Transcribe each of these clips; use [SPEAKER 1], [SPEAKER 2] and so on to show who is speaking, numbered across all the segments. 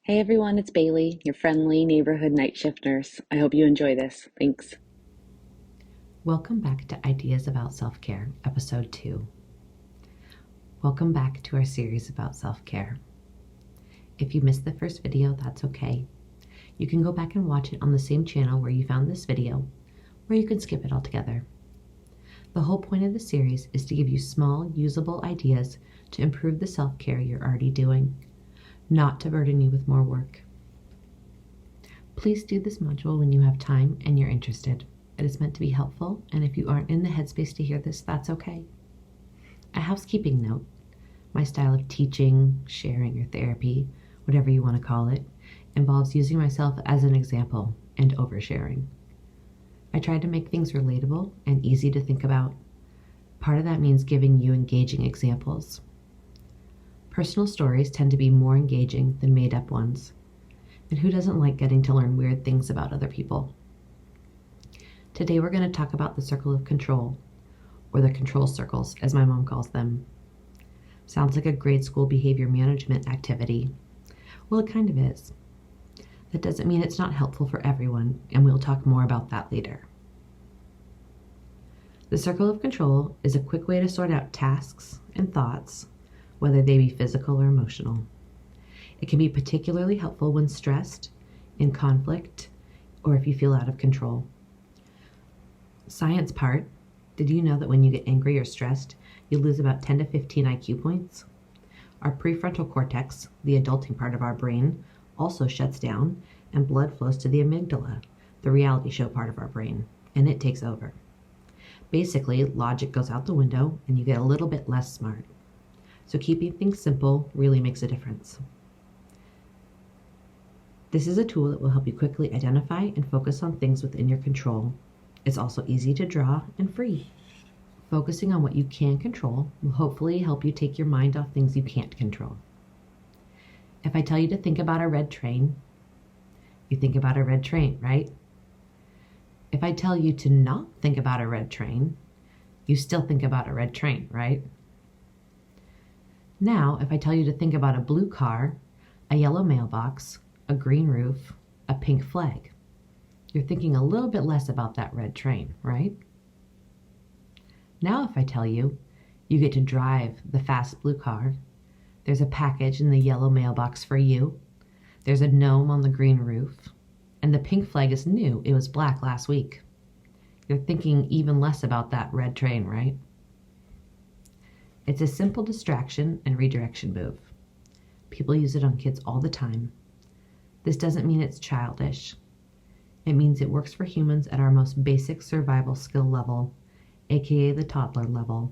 [SPEAKER 1] Hey everyone, it's Bailey, your friendly neighborhood night shift nurse. I hope you enjoy this. Thanks.
[SPEAKER 2] Welcome back to Ideas About Self-Care, Episode 2. Welcome back to our series about self-care. If you missed the first video, that's okay. You can go back and watch it on the same channel where you found this video, or you can skip it altogether. The whole point of the series is to give you small, usable ideas to improve the self-care you're already doing, not to burden you with more work. Please do this module when you have time and you're interested. It is meant to be helpful, and if you aren't in the headspace to hear this, that's okay. A housekeeping note: my style of teaching, sharing, or therapy, whatever you want to call it, involves using myself as an example and oversharing. I try to make things relatable and easy to think about. Part of that means giving you engaging examples. Personal stories tend to be more engaging than made-up ones. And who doesn't like getting to learn weird things about other people? Today we're going to talk about the circle of control, or the control circles, as my mom calls them. Sounds like a grade school behavior management activity. Well, it kind of is. That doesn't mean it's not helpful for everyone, and we'll talk more about that later. The circle of control is a quick way to sort out tasks and thoughts, whether they be physical or emotional. It can be particularly helpful when stressed, in conflict, or if you feel out of control. Science part: did you know that when you get angry or stressed, you lose about 10 to 15 IQ points? Our prefrontal cortex, the adulting part of our brain, also shuts down, and blood flows to the amygdala, the reality show part of our brain, and it takes over. Basically, logic goes out the window and you get a little bit less smart. So keeping things simple really makes a difference. This is a tool that will help you quickly identify and focus on things within your control. It's also easy to draw and free. Focusing on what you can control will hopefully help you take your mind off things you can't control. If I tell you to think about a red train, you think about a red train, right? If I tell you to not think about a red train, you still think about a red train, right? Now, if I tell you to think about a blue car, a yellow mailbox, a green roof, a pink flag, you're thinking a little bit less about that red train, right? Now if I tell you, you get to drive the fast blue car, there's a package in the yellow mailbox for you, there's a gnome on the green roof, and the pink flag is new, it was black last week. You're thinking even less about that red train, right? It's a simple distraction and redirection move. People use it on kids all the time. This doesn't mean it's childish. It means it works for humans at our most basic survival skill level, aka the toddler level.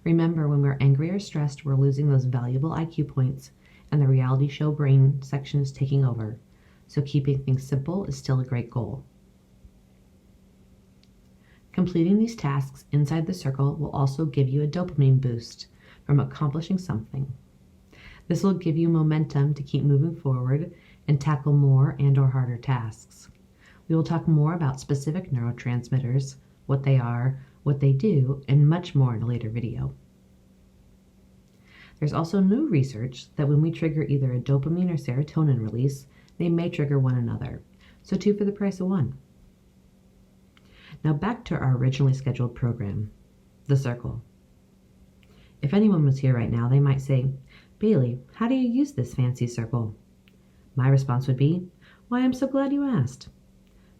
[SPEAKER 2] Remember, when we're angry or stressed, we're losing those valuable IQ points, and the reality show brain section is taking over, so keeping things simple is still a great goal. Completing these tasks inside the circle will also give you a dopamine boost from accomplishing something. This will give you momentum to keep moving forward and tackle more and/or harder tasks. We will talk more about specific neurotransmitters, what they are, what they do, and much more in a later video. There's also new research that when we trigger either a dopamine or serotonin release, they may trigger one another. So 2 for the price of 1. Now back to our originally scheduled program, the circle. If anyone was here right now, they might say, "Bailey, how do you use this fancy circle?" My response would be, "Why, I'm so glad you asked."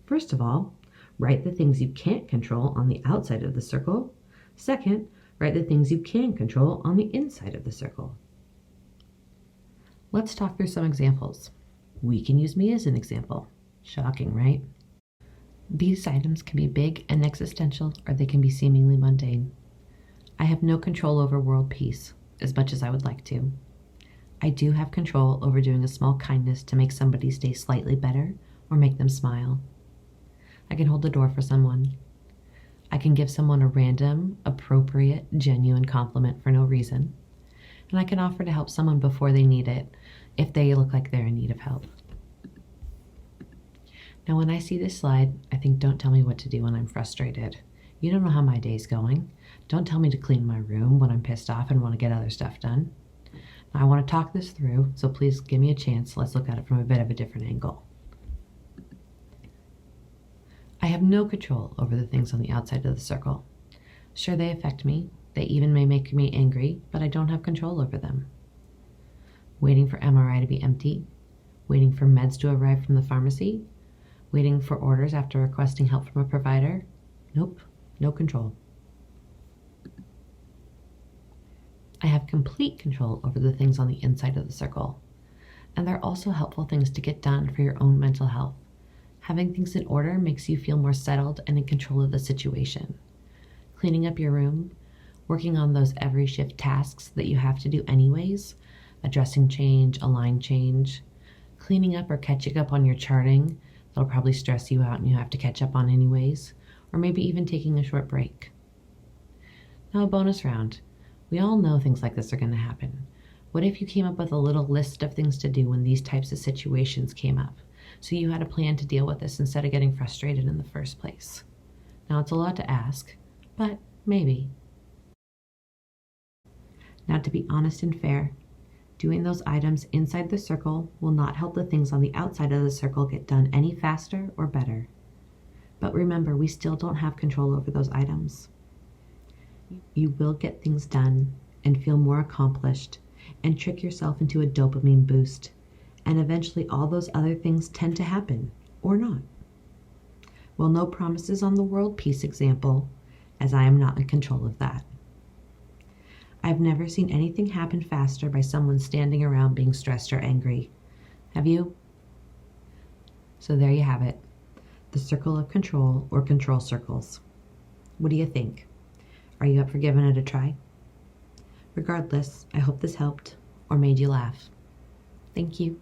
[SPEAKER 2] First of all, write the things you can't control on the outside of the circle. Second, write the things you can control on the inside of the circle. Let's talk through some examples. We can use me as an example. Shocking, right? These items can be big and existential, or they can be seemingly mundane. I have no control over world peace, as much as I would like to. I do have control over doing a small kindness to make somebody's day slightly better or make them smile. I can hold the door for someone. I can give someone a random, appropriate, genuine compliment for no reason. And I can offer to help someone before they need it, if they look like they're in need of help. Now, when I see this slide, I think, don't tell me what to do when I'm frustrated. You don't know how my day's going. Don't tell me to clean my room when I'm pissed off and want to get other stuff done. I want to talk this through, so please give me a chance. Let's look at it from a bit of a different angle. I have no control over the things on the outside of the circle. Sure, they affect me. They even may make me angry, but I don't have control over them. Waiting for MRI to be empty, waiting for meds to arrive from the pharmacy, waiting for orders after requesting help from a provider. Nope, no control. I have complete control over the things on the inside of the circle. And they're also helpful things to get done for your own mental health. Having things in order makes you feel more settled and in control of the situation. Cleaning up your room, working on those every shift tasks that you have to do anyways, a dressing change, a line change, cleaning up or catching up on your charting, that'll probably stress you out and you have to catch up on anyways, or maybe even taking a short break. Now a bonus round. We all know things like this are going to happen. What if you came up with a little list of things to do when these types of situations came up, so you had a plan to deal with this instead of getting frustrated in the first place? Now it's a lot to ask, but maybe. Now, to be honest and fair, doing those items inside the circle will not help the things on the outside of the circle get done any faster or better. But remember, we still don't have control over those items. You will get things done and feel more accomplished and trick yourself into a dopamine boost. And eventually all those other things tend to happen, or not. Well, no promises on the world peace example, as I am not in control of that. I've never seen anything happen faster by someone standing around being stressed or angry. Have you? So there you have it. The circle of control, or control circles. What do you think? Are you up for giving it a try? Regardless, I hope this helped or made you laugh. Thank you.